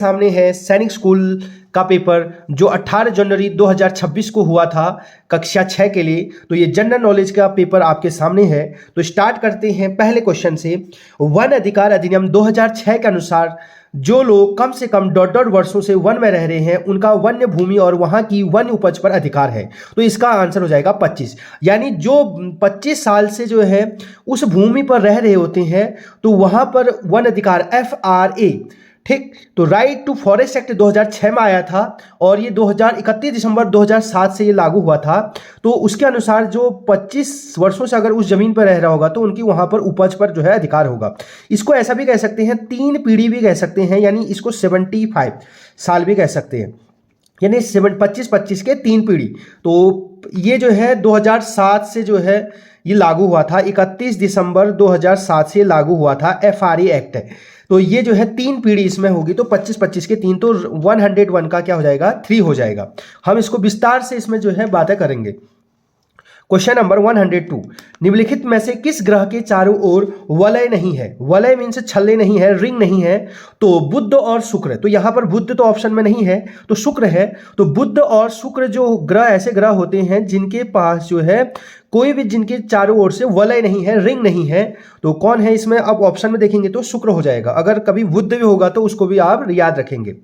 सामने है सैनिक स्कूल का पेपर जो 18 जनवरी 2026 को हुआ था कक्षा 6 के लिए। तो ये जनरल नॉलेज का पेपर आपके सामने है। तो स्टार्ट करते हैं पहले क्वेश्चन से। वन अधिकार अधिनियम 2006 के अनुसार जो लोग कम से कम डॉट वर्षों से वन में रह रहे हैं उनका वन्य भूमि और वहां की वन्य उपज पर अधिकार है। तो इसका आंसर हो जाएगा 25। यानी जो 25 साल से जो है उस भूमि पर रह रहे होते हैं तो वहां पर वन अधिकार FRA, ठीक। तो राइट टू फॉरेस्ट एक्ट 2006 में आया था और ये 31 दिसंबर 2007 से ये लागू हुआ था। तो उसके अनुसार जो 25 वर्षों से अगर उस जमीन पर रह रहा होगा तो उनकी वहां पर उपज पर जो है अधिकार होगा। इसको ऐसा भी कह सकते हैं, 3 पीढ़ी भी कह सकते हैं, यानी इसको 75 साल भी कह सकते हैं, यानी 25 के 3 पीढ़ी। तो ये जो है 2007 से जो है ये लागू हुआ था, 31 दिसंबर 2007 से लागू हुआ था FRA एक्ट है। तो ये जो है 3 पीढ़ी इसमें होगी, तो 25 के 3, तो 101 का क्या हो जाएगा 3 हो जाएगा। हम इसको विस्तार से इसमें जो है बातें करेंगे। क्वेश्चन नंबर 102, निम्नलिखित में से किस ग्रह के चारों ओर वलय नहीं है? वलय मीन्स छल्ले नहीं है, रिंग नहीं है। तो बुध और शुक्र, तो यहां पर बुध तो ऑप्शन में नहीं है तो शुक्र है। तो बुध और शुक्र जो ग्रह ऐसे ग्रह होते हैं जिनके पास जो है कोई भी, जिनके चारों ओर से वलय नहीं है, रिंग नहीं है, तो कौन है इसमें? अब ऑप्शन में देखेंगे तो शुक्र हो जाएगा। अगर कभी बुध भी होगा तो उसको भी आप याद रखेंगे।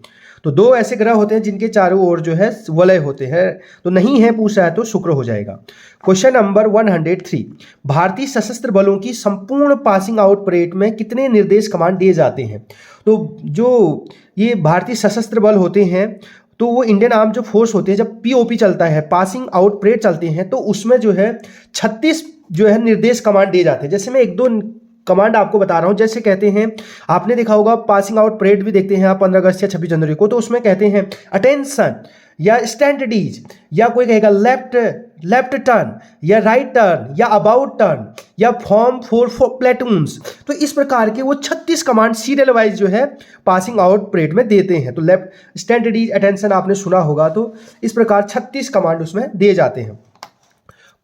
तो 2 ऐसे ग्रह होते हैं जिनके चारों ओर जो है वलय होते हैं, तो नहीं है पूछ रहा है तो शुक्र हो जाएगा। क्वेश्चन नंबर 103, भारतीय सशस्त्र बलों की संपूर्ण पासिंग आउट परेड में कितने निर्देश कमांड दिए जाते हैं? तो जो ये भारतीय सशस्त्र बल होते हैं तो वो इंडियन आर्म जो फोर्स होती है, जब POP चलता है, पासिंग आउट परेड चलते हैं, तो उसमें जो है 36 जो है निर्देश कमांड दिए जाते हैं। जैसे मैं 1-2 कमांड आपको बता रहा हूं। जैसे कहते हैं, आपने देखा होगा पासिंग आउट परेड भी देखते हैं आप 15 अगस्त या 26 जनवरी को, तो उसमें कहते हैं अटेंशन या स्टैंडर्डीज, या कोई कहेगा लेफ्ट टर्न या राइट टर्न या अबाउट टर्न या फॉर्म फॉर प्लेटून्स। तो इस प्रकार के वो 36 कमांड सीरियल वाइज जो है पासिंग आउट परेड में देते हैं। तो लेफ्ट, स्टैंडर्डीज, अटेंशन आपने सुना होगा। तो इस प्रकार 36 कमांड उसमें दिए जाते हैं।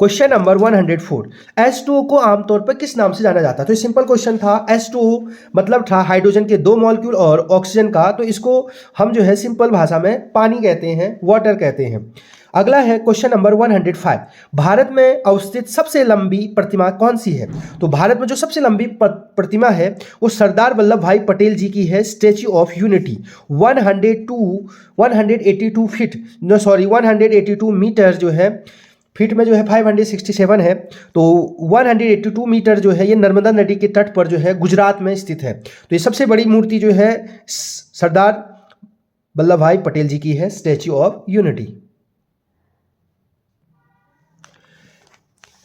क्वेश्चन नंबर 104, H2O को आमतौर पर किस नाम से जाना जाता है? तो सिंपल क्वेश्चन था। H2O मतलब था हाइड्रोजन के 2 मॉलिक्यूल और ऑक्सीजन का, तो इसको हम जो है सिंपल भाषा में पानी कहते हैं, वाटर कहते हैं। अगला है क्वेश्चन नंबर 105, भारत में अवस्थित सबसे लंबी प्रतिमा कौन सी है? तो भारत में जो सबसे लंबी प्रतिमा है वो सरदार वल्लभ भाई पटेल जी की है, statue of unity. 182 feet, 182 metre जो है, फीट में जो है 567 है। तो 182 मीटर जो है ये नर्मदा नदी के तट पर जो है गुजरात में स्थित है। तो ये सबसे बड़ी मूर्ति जो है सरदार वल्लभ भाई पटेल जी की है, स्टैच्यू ऑफ यूनिटी।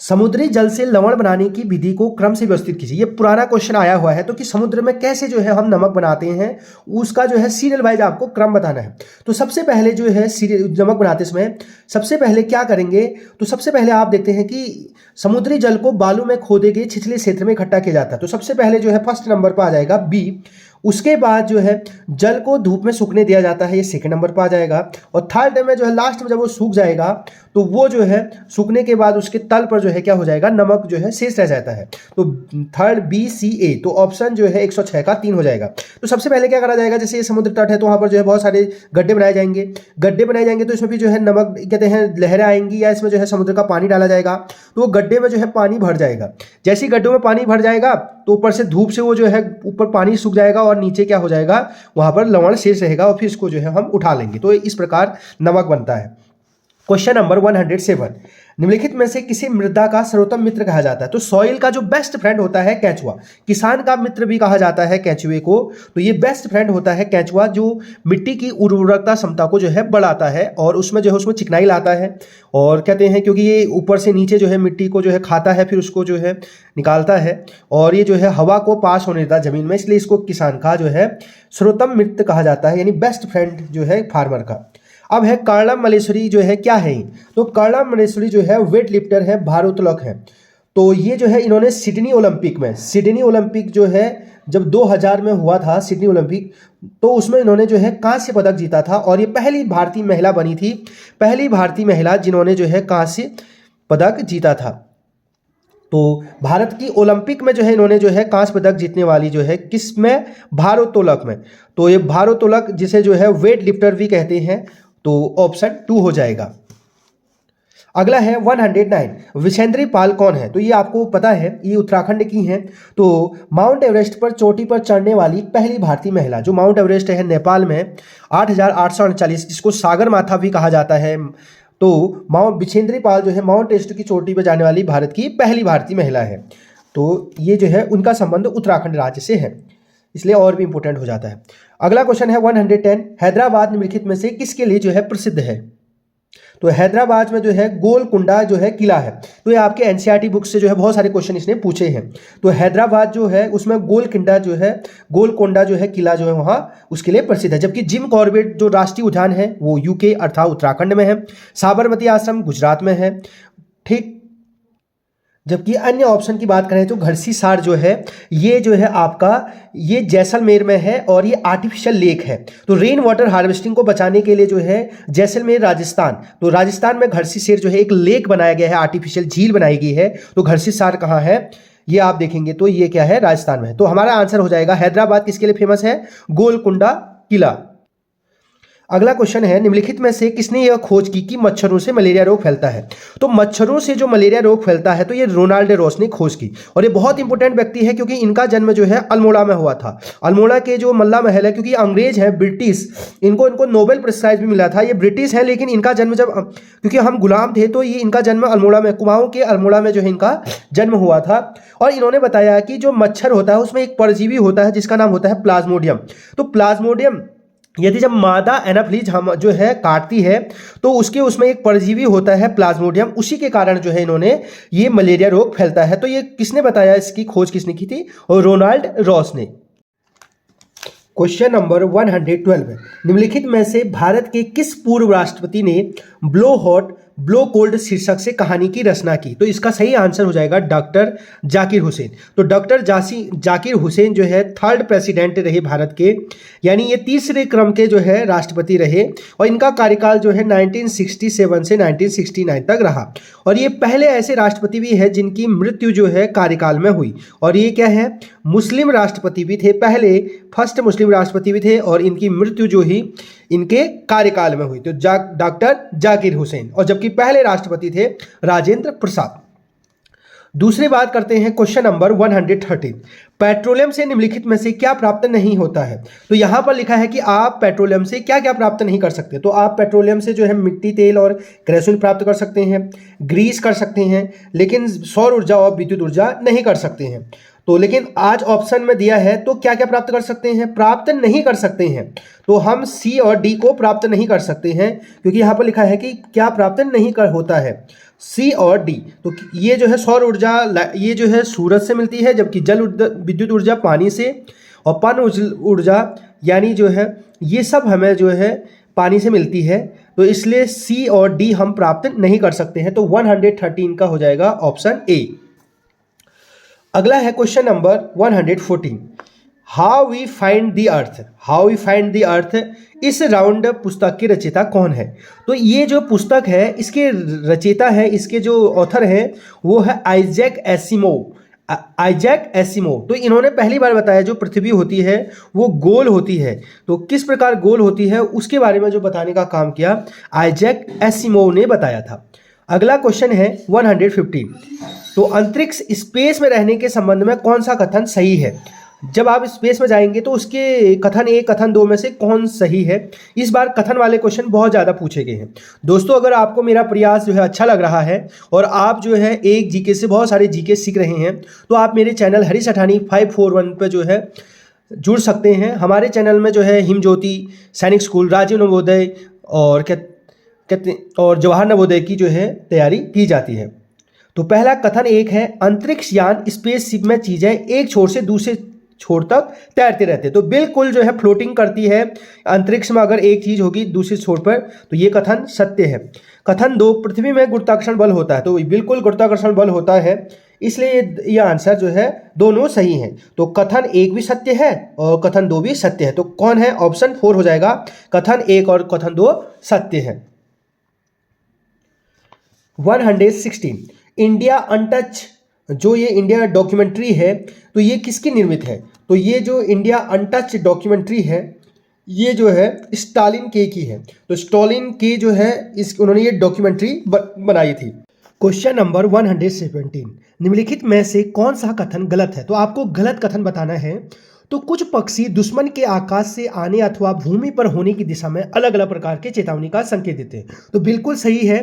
समुद्री जल से लवण बनाने की विधि को क्रम से व्यवस्थित कीजिए। ये पुराना क्वेश्चन आया हुआ है, तो कि समुद्र में कैसे जो है हम नमक बनाते हैं उसका जो है सीरियल वाइज आपको क्रम बताना है। तो सबसे पहले जो है नमक बनाते समय सबसे पहले क्या करेंगे? तो सबसे पहले आप देखते हैं कि समुद्री जल को बालू में खोदे गए छिछले क्षेत्र में इकट्ठा किया जाता है। तो सबसे पहले जो है फर्स्ट नंबर पर आ जाएगा B। उसके बाद जो है जल को धूप में सूखने दिया जाता है, ये सेकंड नंबर पर आ जाएगा। और थर्ड में जो है लास्ट में जब वो सूख जाएगा तो वो जो है सूखने के बाद उसके तल पर जो है क्या हो जाएगा, नमक जो है शेष रह जाता है। तो थर्ड BCA, तो ऑप्शन जो है 106 का 3 हो जाएगा। तो सबसे पहले क्या करा जाएगा, जैसे ये समुद्र तट है तो वहाँ पर जो है बहुत सारे गड्ढे बनाए जाएंगे। तो इसमें भी जो है नमक कहते हैं लहरें आएंगी, या इसमें जो है समुद्र का पानी डाला जाएगा, तो वो गड्ढे में जो है पानी भर जाएगा। जैसे ही गड्ढों में पानी भर जाएगा तो ऊपर से धूप से वो जो है ऊपर पानी सूख जाएगा और नीचे क्या हो जाएगा, वहां पर लवण शेष रहेगा और फिर इसको जो है हम उठा लेंगे। तो इस प्रकार नमक बनता है। क्वेश्चन नंबर 107, निम्नलिखित में से किसी मृदा का सर्वोत्तम मित्र कहा जाता है? तो सॉइल का जो बेस्ट फ्रेंड होता है केंचुआ, किसान का मित्र भी कहा जाता है केंचुए को। तो ये बेस्ट फ्रेंड होता है केंचुआ, जो मिट्टी की उर्वरकता क्षमता को जो है बढ़ाता है और उसमें जो है उसमें चिकनाई लाता है। और कहते हैं क्योंकि ये ऊपर से नीचे जो है मिट्टी को जो है खाता है, फिर उसको जो है निकालता है, और ये जो है हवा को पास होने देता है जमीन में, इसलिए इसको किसान का जो है सर्वोत्तम मित्र कहा जाता है, यानी बेस्ट फ्रेंड जो है फार्मर का। अब है कर्णम मलेश्वरी जो है क्या है? तो कर्णम मलेश्वरी जो है वेट लिफ्टर है, भारोत्तोलक है। तो ये जो है इन्होंने सिडनी ओलंपिक जो है जब 2000 में हुआ था सिडनी ओलंपिक, तो उसमें इन्होंने जो है कांस्य पदक जीता था और ये पहली भारतीय महिला बनी थी, पहली भारतीय महिला जिन्होंने जो है कांस्य पदक जीता था। तो भारत की ओलंपिक में जो है इन्होंने जो है कांस्य पदक जीतने वाली जो है किस में, भारोत्तोलक में। तो ये भारोत्तोलक जिसे जो है वेट लिफ्टर भी कहते हैं, तो ऑप्शन 2 हो जाएगा। अगला है 109, विशेंद्री पाल कौन है? तो ये आपको पता है, ये उत्तराखंड की हैं। तो माउंट एवरेस्ट पर चोटी पर चढ़ने वाली पहली भारतीय महिला, जो माउंट एवरेस्ट है नेपाल में 8,839, जिसको सागर माथा भी कहा जाता है। तो विशेंद्री पाल जो है माउंट एवरेस्ट की चोटी पर जाने वाली भारत की पहली भारतीय महिला है। तो ये जो है उनका संबंध उत्तराखंड राज्य से है, इसलिए और भी इंपॉर्टेंट हो जाता है। अगला क्वेश्चन है 110, हैदराबाद निम्नलिखित में से किसके लिए जो है प्रसिद्ध है? तो हैदराबाद में जो है गोलकुंडा जो है किला है। तो ये आपके एनसीईआरटी बुक से जो है बहुत सारे क्वेश्चन इसने पूछे हैं। तो हैदराबाद जो है उसमें गोलकुंडा जो है किला जो है वहाँ उसके लिए प्रसिद्ध है। जबकि जिम कॉर्बेट जो राष्ट्रीय उद्यान है वो यूके अर्थात उत्तराखंड में है। साबरमती आश्रम गुजरात में है, ठीक। जबकि अन्य ऑप्शन की बात करें तो घड़सीसार जो है ये जो है आपका ये जैसलमेर में है और ये आर्टिफिशियल लेक है। तो रेन वाटर हार्वेस्टिंग को बचाने के लिए जो है जैसलमेर राजस्थान, तो राजस्थान में घड़सीसर जो है एक लेक बनाया गया है, आर्टिफिशियल झील बनाई गई है। तो घड़सीसार कहाँ है ये आप देखेंगे तो ये क्या है, राजस्थान में है। तो हमारा आंसर हो जाएगा हैदराबाद किसके लिए फेमस है, गोलकुंडा किला। अगला क्वेश्चन है निम्नलिखित में से किसने यह खोज की कि मच्छरों से मलेरिया रोग फैलता है? तो मच्छरों से जो मलेरिया रोग फैलता है तो ये रोनाल्ड रॉस ने खोज की। और ये बहुत इंपॉर्टेंट व्यक्ति है क्योंकि इनका जन्म जो है अल्मोड़ा में हुआ था। अल्मोड़ा के जो मल्ला महल है, क्योंकि अंग्रेज है ब्रिटिश, इनको नोबेल प्राइज भी मिला था। ये ब्रिटिश है लेकिन इनका जन्म क्योंकि हम गुलाम थे तो ये इनका जन्म अल्मोड़ा में, कुमाऊं के अल्मोड़ा में जो है इनका जन्म हुआ था। और इन्होंने बताया कि जो मच्छर होता है उसमें एक परजीवी होता है जिसका नाम होता है प्लाज्मोडियम। तो प्लाज्मोडियम यदि जब मादा एनाफ्लीज हम जो है काटती है तो उसमें एक परजीवी होता है प्लाज्मोडियम, उसी के कारण जो है इन्होंने ये मलेरिया रोग फैलता है। तो ये किसने बताया, इसकी खोज किसने की थी, और रोनाल्ड रॉस ने। क्वेश्चन नंबर 112, निम्नलिखित में से भारत के किस पूर्व राष्ट्रपति ने ब्लो हॉट ब्लो कोल्ड शीर्षक से कहानी की रचना की? तो इसका सही आंसर हो जाएगा डॉक्टर जाकिर हुसैन। तो डॉक्टर जाकिर हुसैन जो है 3rd प्रेसिडेंट रहे भारत के, यानी ये तीसरे क्रम के जो है राष्ट्रपति रहे। और इनका कार्यकाल जो है 1967 से 1969 तक रहा। और ये पहले ऐसे राष्ट्रपति भी है जिनकी मृत्यु जो है कार्यकाल में हुई। और ये क्या है, मुस्लिम राष्ट्रपति भी थे, पहले फर्स्ट मुस्लिम राष्ट्रपति भी थे और इनकी मृत्यु जो ही इनके कार्यकाल में हुई। तो डॉक्टर जाकिर हुसैन। और जबकि पहले राष्ट्रपति थे राजेंद्र प्रसाद। दूसरी बात करते हैं क्वेश्चन नंबर 113, पेट्रोलियम से निम्नलिखित में से क्या प्राप्त नहीं होता है? तो यहां पर लिखा है कि आप पेट्रोलियम से क्या क्या प्राप्त नहीं कर सकते। तो आप पेट्रोलियम से जो है मिट्टी, तेल और केरोसिन प्राप्त कर सकते हैं, ग्रीस कर सकते हैं, लेकिन सौर ऊर्जा और विद्युत ऊर्जा नहीं कर सकते हैं। तो लेकिन आज ऑप्शन में दिया है तो क्या क्या प्राप्त कर सकते हैं, प्राप्त नहीं कर सकते हैं। तो हम सी और डी को प्राप्त नहीं कर सकते हैं क्योंकि यहाँ पर लिखा है कि क्या प्राप्त नहीं कर होता है, सी और डी। तो ये जो है सौर ऊर्जा ये जो है सूरज से मिलती है, जबकि जल विद्युत ऊर्जा पानी से, और पन ऊर्जा यानी जो है ये सब हमें जो है पानी से मिलती है। तो इसलिए सी और डी हम प्राप्त नहीं कर सकते हैं। तो 113 का हो जाएगा ऑप्शन ए। अगला है question number 114, how we find the earth is round पुस्तक के रचयिता कौन है? तो ये जो पुस्तक है इसके रचयिता है, इसके जो ऑथर है वो है आइजैक एसिमोव। तो इन्होंने पहली बार बताया जो पृथ्वी होती है वो गोल होती है। तो किस प्रकार गोल होती है उसके बारे में जो बताने का काम किया आइजैक एसिमोव ने बताया था। अगला क्वेश्चन है 115, तो अंतरिक्ष स्पेस में रहने के संबंध में कौन सा कथन सही है? जब आप स्पेस में जाएंगे तो उसके कथन 1 कथन 2 में से कौन सही है? इस बार कथन वाले क्वेश्चन बहुत ज़्यादा पूछे गए हैं। दोस्तों अगर आपको मेरा प्रयास जो है अच्छा लग रहा है और आप जो है एक जीके से बहुत सारे जीके सीख रहे हैं तो आप मेरे चैनल हरीश अठानी 541 पे जो है जुड़ सकते हैं। हमारे चैनल में जो है हिमज्योति, सैनिक स्कूल, राजीव नवोदय और जवाहर नवोदय की जो है तैयारी की जाती है। तो पहला कथन 1 है, अंतरिक्ष यान स्पेसशिप में चीजें एक छोर से दूसरे छोर तक तैरते रहते। तो बिल्कुल जो है फ्लोटिंग करती है अंतरिक्ष में अगर एक चीज होगी दूसरी छोर पर, तो ये कथन सत्य है। कथन 2, पृथ्वी में गुरुत्वाकर्षण बल होता है। तो बिल्कुल गुरुत्वाकर्षण बल होता है, इसलिए ये आंसर जो है दोनों सही है। तो कथन 1 भी सत्य है और कथन 2 भी सत्य है। तो कौन है, ऑप्शन 4 हो जाएगा, कथन 1 और कथन 2 सत्य है। 116, इंडिया अनटच जो ये इंडिया डॉक्यूमेंट्री है तो ये किसकी निर्मित है? तो ये जो इंडिया अनटच्ड डॉक्यूमेंट्री है ये जो है स्टालिन के की है। तो स्टालिन के जो है इस उन्होंने ये डॉक्यूमेंट्री बनाई थी। क्वेश्चन नंबर 117, निम्नलिखित में से कौन सा कथन गलत है? तो आपको गलत कथन बताना है। तो कुछ पक्षी दुश्मन के आकाश से आने अथवा भूमि पर होने की दिशा में अलग अलग प्रकार के चेतावनी का संकेत देते हैं। तो बिल्कुल सही है।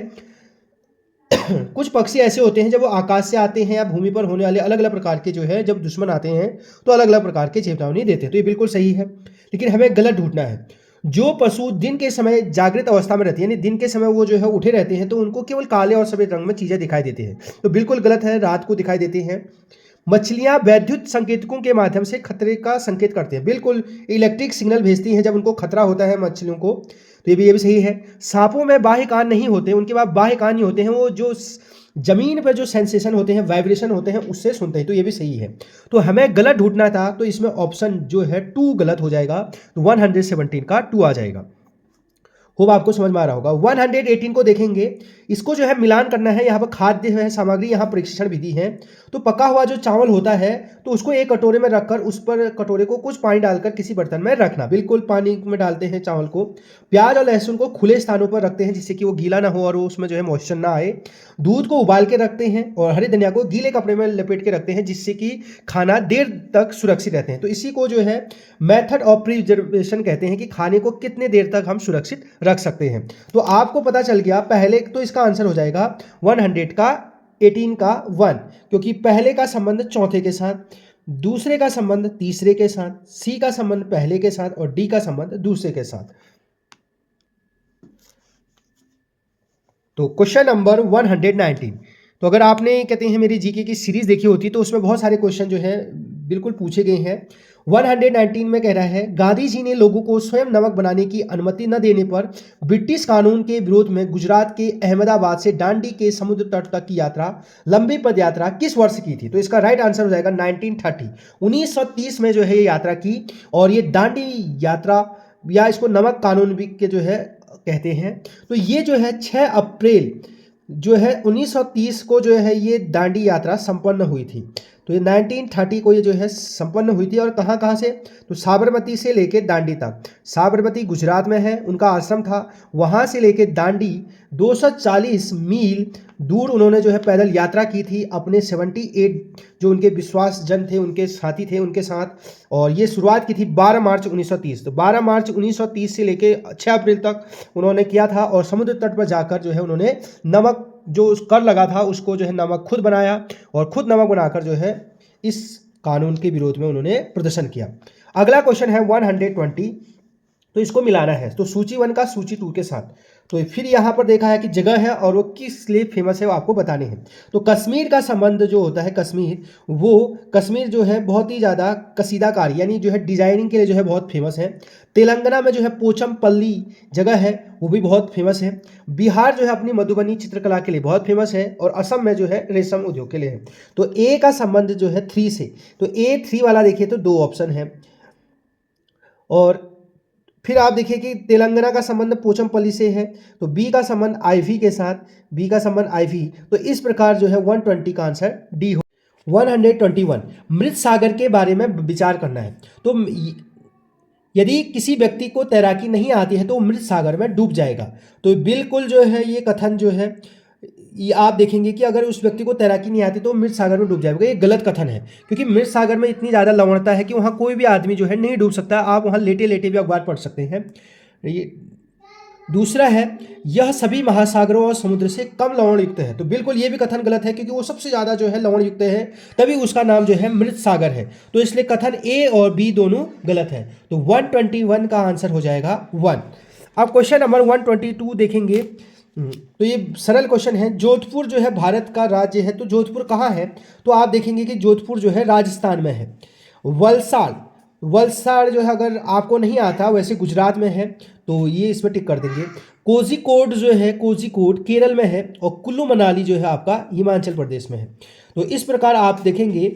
कुछ पक्षी ऐसे होते हैं जब वो आकाश से आते हैं या भूमि पर होने वाले अलग अलग प्रकार के जो है जब दुश्मन आते हैं तो अलग अलग प्रकार के चेतावनी देते हैं। तो ये बिल्कुल सही है, लेकिन हमें गलत ढूंढना है। जो पशु दिन के समय जागृत अवस्था में रहती है, यानी दिन के समय वो जो है उठे रहते हैं, तो उनको केवल काले और सफेद रंग में चीजें दिखाई देती हैं। तो बिल्कुल गलत है, रात को दिखाई देती हैं। मछलियां वैद्युत संकेतकों के माध्यम से खतरे का संकेत करते हैं। बिल्कुल इलेक्ट्रिक सिग्नल भेजती हैं जब उनको खतरा होता है मछलियों को। तो ये भी सही है। सांपों में बाह्य कान नहीं होते, उनके पास बाह्य कान नहीं होते हैं, वो जो जमीन पर जो सेंसेशन होते हैं, वाइब्रेशन होते हैं, उससे सुनते हैं। तो ये भी सही है। तो हमें गलत ढूंढना था, तो इसमें ऑप्शन जो है 2 गलत हो जाएगा। तो 117 का 2 आ जाएगा। होप आपको समझ में आ रहा होगा। 118 को देखेंगे, इसको जो है मिलान करना है। यहाँ पर खाद्य है सामग्री, यहाँ परीक्षण विधि है। तो पका हुआ जो चावल होता है तो उसको एक कटोरे में रखकर उस पर कटोरे को कुछ पानी डालकर किसी बर्तन में रखना। बिल्कुल पानी में डालते हैं चावल को। प्याज और लहसुन को खुले स्थानों पर रखते हैं जिससे कि वो गीला ना हो और वो उसमें जो है मॉइस्चर ना आए। दूध को उबाल के रखते हैं और हरी धनिया को गीले कपड़े में लपेट के रखते हैं जिससे कि खाना देर तक सुरक्षित रहते हैं। तो इसी को जो है मेथड ऑफ प्रिजर्वेशन कहते हैं कि खाने को कितने देर तक हम सुरक्षित रख सकते हैं। तो आपको पता चल गया पहले, तो इसका आंसर हो जाएगा 100 का 18 का 1, क्योंकि पहले का संबंध चौथे के साथ, दूसरे का संबंध तीसरे के साथ, सी का संबंध पहले के साथ और डी का संबंध दूसरे के साथ। तो क्वेश्चन नंबर 119, तो अगर आपने कहते हैं मेरी जीके की सीरीज देखी होती तो उसमें बहुत सारे क्वेश्चन जो है बिल्कुल पूछे गए हैं। 119 में कह रहा है, गांधी जी ने लोगों को स्वयं नमक बनाने की अनुमति न देने पर ब्रिटिश कानून के विरोध में गुजरात के अहमदाबाद से दांडी के समुद्र तट तक की यात्रा, लंबी पद यात्रा किस वर्ष की थी? तो इसका राइट आंसर हो जाएगा 1930। 1930 में जो है ये यात्रा की। और ये दांडी यात्रा या इसको नमक कानून भी के जो है कहते हैं। तो ये जो है 6 अप्रैल जो है 1930 को जो है ये दांडी यात्रा संपन्न हुई थी। तो ये 1930 को ये जो है संपन्न हुई थी। और कहाँ कहाँ से? तो साबरमती से लेके दांडी तक। साबरमती गुजरात में है, उनका आश्रम था। वहाँ से लेके दांडी 240 मील दूर उन्होंने जो है पैदल यात्रा की थी अपने 78 जो उनके विश्वासजन थे, उनके साथी थे, उनके साथ। और ये शुरुआत की थी 12 मार्च 1930। तो 12 मार्च 1930 से लेके 6 अप्रैल तक उन्होंने किया था। और समुद्र तट पर जाकर जो है उन्होंने नमक जो उस कर लगा था उसको जो है नमक खुद बनाया और खुद नमक बनाकर जो है इस कानून के विरोध में उन्होंने प्रदर्शन किया। अगला क्वेश्चन है 120, तो इसको मिलाना है। तो सूची 1 का सूची 2 के साथ। तो फिर यहाँ पर देखा है कि जगह है और वो किस लिए फेमस है वो आपको बताने हैं। तो कश्मीर का संबंध जो होता है, कश्मीर जो है बहुत ही ज़्यादा कसीदाकारी यानी जो है डिजाइनिंग के लिए जो है बहुत फेमस है। तेलंगाना में जो है पोचमपल्ली जगह है वो भी बहुत फेमस है। बिहार जो है अपनी मधुबनी चित्रकला के लिए बहुत फेमस है। और असम में जो है रेशम उद्योग के लिए है। तो ए का संबंध जो है 3 से, तो ए 3 वाला देखिए तो 2 ऑप्शन है। और फिर आप देखिए कि तेलंगाना का संबंध पोचमपल्ली से है, तो बी का संबंध आईवी के साथ, बी का संबंध आईवी। तो इस प्रकार जो है 120 का आंसर डी हो। 121, मृत सागर के बारे में विचार करना है। तो यदि किसी व्यक्ति को तैराकी नहीं आती है तो वो मृत सागर में डूब जाएगा। तो बिल्कुल जो है ये कथन जो है ये आप देखेंगे कि अगर उस व्यक्ति को तैराकी नहीं आती तो मृत सागर में डूब जाएगा। ये गलत कथन है, क्योंकि मृत सागर में इतनी ज़्यादा लवणता है कि वहाँ कोई भी आदमी जो है नहीं डूब सकता। आप वहाँ लेटे लेटे भी अखबार पढ़ सकते हैं। ये दूसरा है, यह सभी महासागरों और समुद्र से कम लवण युक्त है। तो बिल्कुल ये भी कथन गलत है, क्योंकि वो सबसे ज़्यादा जो है लवण युक्त है, तभी उसका नाम जो है मृत सागर है। तो इसलिए कथन ए और बी दोनों गलत है। तो 121 का आंसर हो जाएगा 1। अब क्वेश्चन नंबर 122 देखेंगे। तो ये सरल क्वेश्चन है। जोधपुर जो है भारत का राज्य है, तो जोधपुर कहाँ है? तो आप देखेंगे कि जोधपुर जो है राजस्थान में है। वलसाड़ जो है अगर आपको नहीं आता, वैसे गुजरात में है, तो ये इसमें टिक कर देंगे। कोझिकोड जो है, कोझिकोड केरल में है। और कुल्लू मनाली जो है आपका हिमाचल प्रदेश में है। तो इस प्रकार आप देखेंगे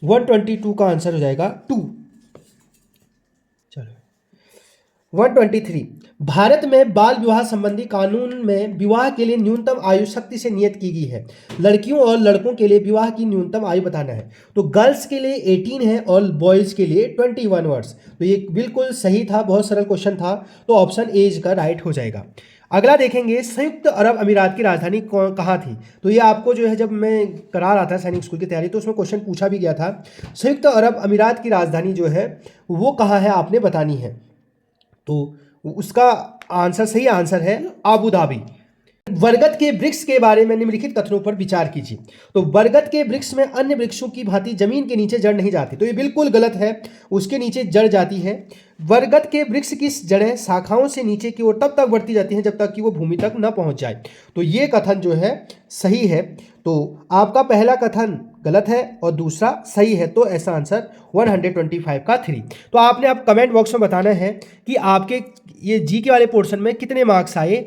122 का आंसर हो जाएगा 2। चलो 123 भारत में बाल विवाह संबंधी कानून में विवाह के लिए न्यूनतम आयु सख्ती से नियत की गई है। लड़कियों और लड़कों के लिए विवाह की न्यूनतम आयु बताना है। तो गर्ल्स के लिए 18 है और बॉयज के लिए 21 वर्ष। तो ये बिल्कुल सही था, बहुत सरल क्वेश्चन था, तो ऑप्शन ए इसका राइट हो जाएगा। अगला देखेंगे, संयुक्त अरब अमीरात की राजधानी कहाँ थी? तो ये आपको जो है जब मैं करा रहा था सैनिक स्कूल की तैयारी तो उसमें क्वेश्चन पूछा भी गया था। संयुक्त अरब अमीरात की राजधानी जो है वो कहाँ है आपने बतानी है। तो उसका आंसर, सही आंसर है आबू धाबी। बरगद के वृक्ष के बारे में निम्नलिखित कथनों पर विचार कीजिए। तो बरगद के वृक्ष में अन्य वृक्षों की भांति जमीन के नीचे जड़ नहीं जाती। तो ये बिल्कुल गलत है, उसके नीचे जड़ जाती है। बरगद के वृक्ष की जड़ें शाखाओं से नीचे की ओर तब तक बढ़ती जाती हैं जब तक कि वो भूमि तक न पहुंच जाए। तो ये कथन जो है सही है। तो आपका पहला कथन गलत है और दूसरा सही है। तो ऐसा आंसर 125 का 3। तो आपने आप कमेंट बॉक्स में बताना है कि आपके ये जी के वाले पोर्शन में कितने मार्क्स आए।